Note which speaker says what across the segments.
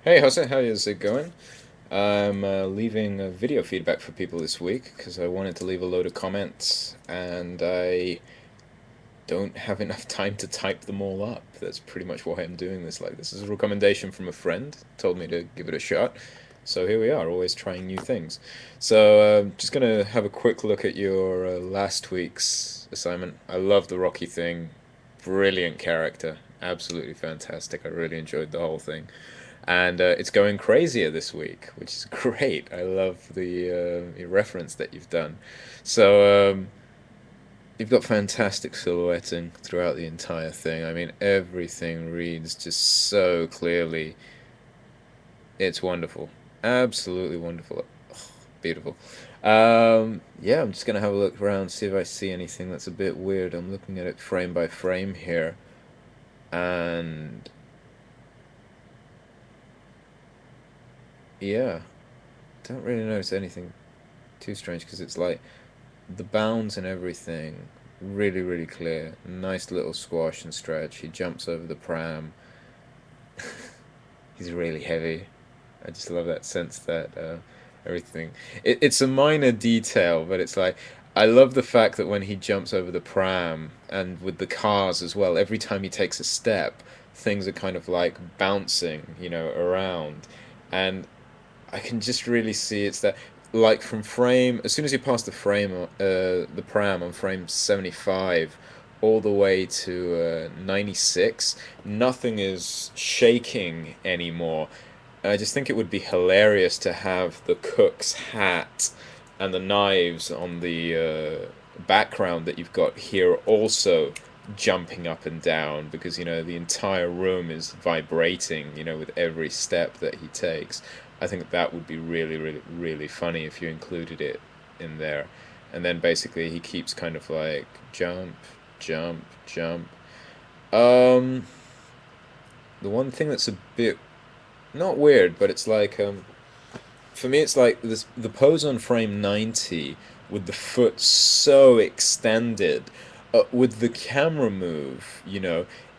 Speaker 1: Hey, Jose, how is it going? I'm leaving video feedback for people this week because I wanted to leave a load of comments and I don't have enough time to type them all up. That's pretty much why I'm doing this. Like, this is a recommendation from a friend, told me to give it a shot. So here we are, always trying new things. So just gonna have a quick look at your last week's assignment. I love the Rocky thing. Brilliant character. Absolutely fantastic. I really enjoyed the whole thing. And it's going crazier this week, which is great. I love the reference that you've done. So you've got fantastic silhouetting throughout the entire thing. I mean, everything reads just so clearly. It's wonderful, absolutely wonderful. Ugh, beautiful. Yeah, I'm just gonna have a look around, see if I see anything that's a bit weird. I'm looking at it frame by frame here, and yeah, don't really notice anything too strange because it's like the bounds and everything really, really clear. Nice little squash and stretch. He jumps over the pram. He's really heavy. I just love that sense that everything. It's a minor detail, but it's like I love the fact that when he jumps over the pram and with the cars as well, every time he takes a step, things are kind of like bouncing, around. And I can just really see it's that like from frame as soon as you pass the pram on frame 75 all the way to 96, nothing is shaking anymore. I just think it would be hilarious to have the cook's hat and the knives on the background that you've got here also jumping up and down because the entire room is vibrating with every step that he takes. I think that would be really, really, really funny if you included it in there. And then basically he keeps kind of like jump, jump, jump. Um, the one thing that's a bit not weird, but it's like for me it's like this the pose on frame 90 with the foot so extended, with the camera move,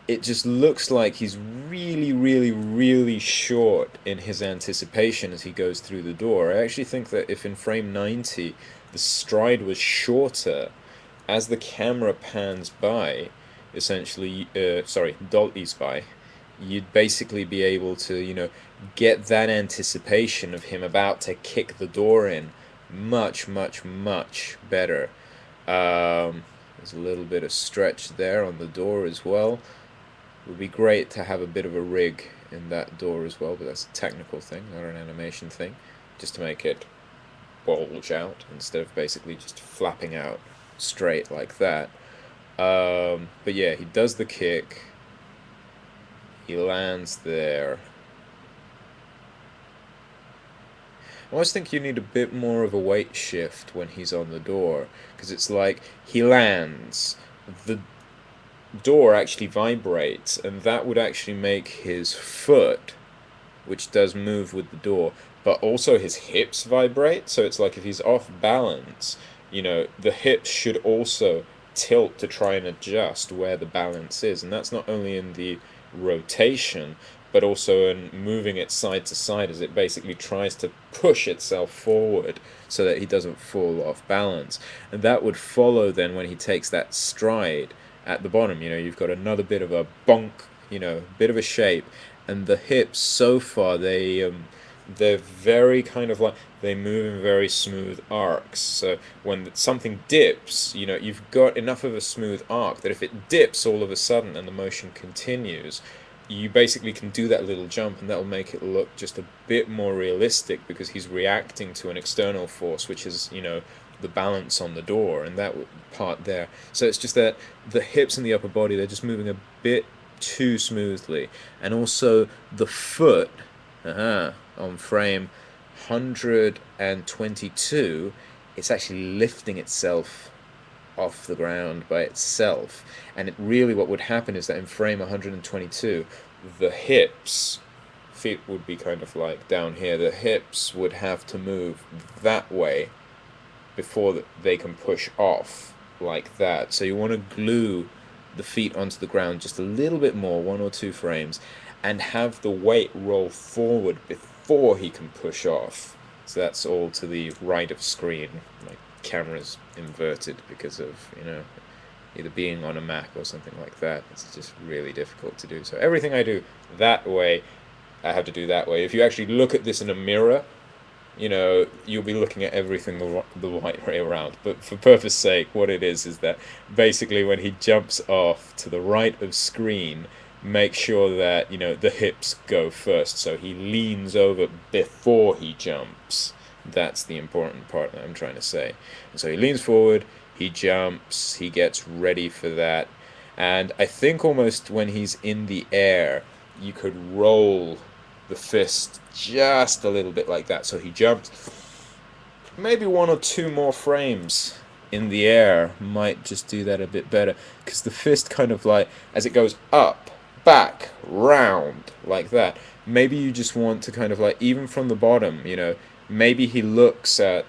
Speaker 1: it just looks like he's really, really, really short in his anticipation as he goes through the door. I actually think that if in frame 90 the stride was shorter, as the camera pans by, essentially, sorry, dollies by, you'd basically be able to, get that anticipation of him about to kick the door in much, much, much better. There's a little bit of stretch there on the door as well. It would be great to have a bit of a rig in that door as well, but that's a technical thing, not an animation thing, just to make it bulge out instead of basically just flapping out straight like that. But yeah, he does the kick. He lands there. I always think you need a bit more of a weight shift when he's on the door because it's like he lands, the door actually vibrates, and that would actually make his foot, which does move with the door, but also his hips vibrate. So it's like if he's off balance, the hips should also tilt to try and adjust where the balance is. And that's not only in the rotation, but also in moving it side to side as it basically tries to push itself forward so that he doesn't fall off balance. And that would follow then when he takes that stride at the bottom. You've got another bit of a bonk, bit of a shape, and the hips so far they're very kind of like they move in very smooth arcs. So when something dips, you've got enough of a smooth arc that if it dips all of a sudden and the motion continues, you basically can do that little jump and that will make it look just a bit more realistic because he's reacting to an external force, which is, the balance on the door and that part there. So it's just that the hips and the upper body, they're just moving a bit too smoothly. And also the foot, on frame 122, it's actually lifting itself off the ground by itself. And it really, what would happen is that in frame 122, the hips, feet would be kind of like down here, the hips would have to move that way before they can push off like that. So you want to glue the feet onto the ground just a little bit more, 1 or 2 frames, and have the weight roll forward before he can push off. So that's all to the right of screen. My camera's inverted because of, either being on a Mac or something like that. It's just really difficult to do. So everything I do that way, I have to do that way. If you actually look at this in a mirror, you'll be looking at everything the right way around. But for purpose sake, what it is that basically when he jumps off to the right of screen, make sure that, the hips go first. So he leans over before he jumps. That's the important part that I'm trying to say. And so he leans forward, he jumps, he gets ready for that. And I think almost when he's in the air, you could roll the fist just a little bit like that. So he jumped. Maybe one or two more frames in the air might just do that a bit better. Because the fist kind of like, as it goes up, back, round, like that. Maybe you just want to kind of like, even from the bottom, maybe he looks at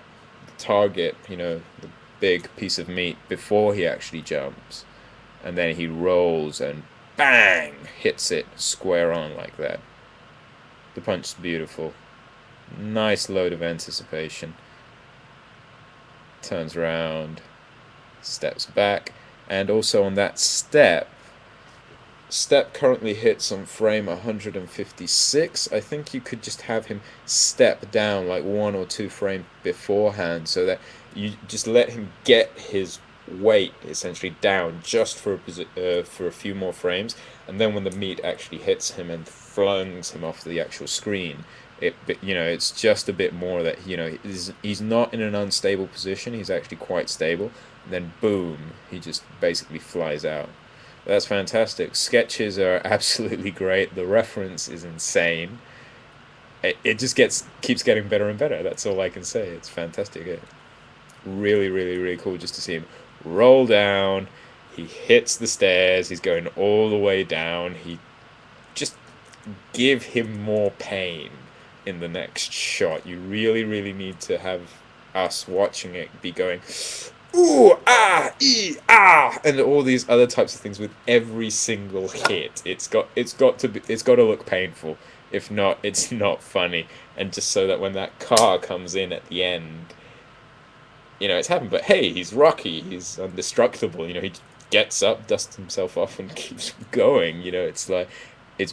Speaker 1: the target, the big piece of meat before he actually jumps. And then he rolls and bang, hits it square on like that. The punch is beautiful. Nice load of anticipation. Turns around, steps back, and also on that step currently hits on frame 156. I think you could just have him step down like 1 or 2 frames beforehand, so that you just let him get his weight essentially down just for a few more frames, and then when the meat actually hits him and flings him off the actual screen, it's just a bit more that he's not in an unstable position. He's actually quite stable. And then boom, he just basically flies out. That's fantastic. Sketches are absolutely great. The reference is insane. It just keeps getting better and better. That's all I can say. It's fantastic. Really, really, really cool just to see him roll down. He hits the stairs. He's going all the way down. He just give him more pain in the next shot. You really, really need to have us watching it be going, ooh, ah, ee, ah, and all these other types of things with every single hit. It's got to look painful. If not, it's not funny. And just so that when that car comes in at the end, it's happened. But hey, he's Rocky. He's indestructible. He gets up, dusts himself off, and keeps going. It's like, it's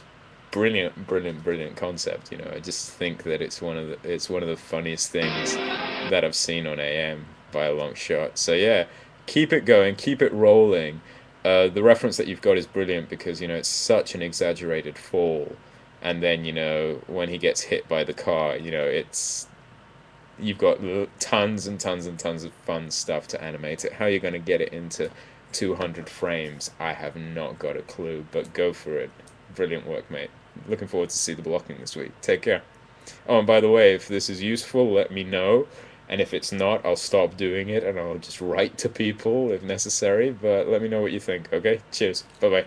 Speaker 1: brilliant, brilliant, brilliant concept. I just think that it's one of the funniest things that I've seen on AM by a long shot. So yeah, keep it going, keep it rolling. The reference that you've got is brilliant because it's such an exaggerated fall, and then when he gets hit by the car, you've got tons and tons and tons of fun stuff to animate it. How you're going to get it into 200 frames, I have not got a clue, but go for it. Brilliant work, mate. Looking forward to see the blocking this week. Take care. Oh, and by the way, if this is useful, let me know. And if it's not, I'll stop doing it and I'll just write to people if necessary. But let me know what you think, okay? Cheers. Bye-bye.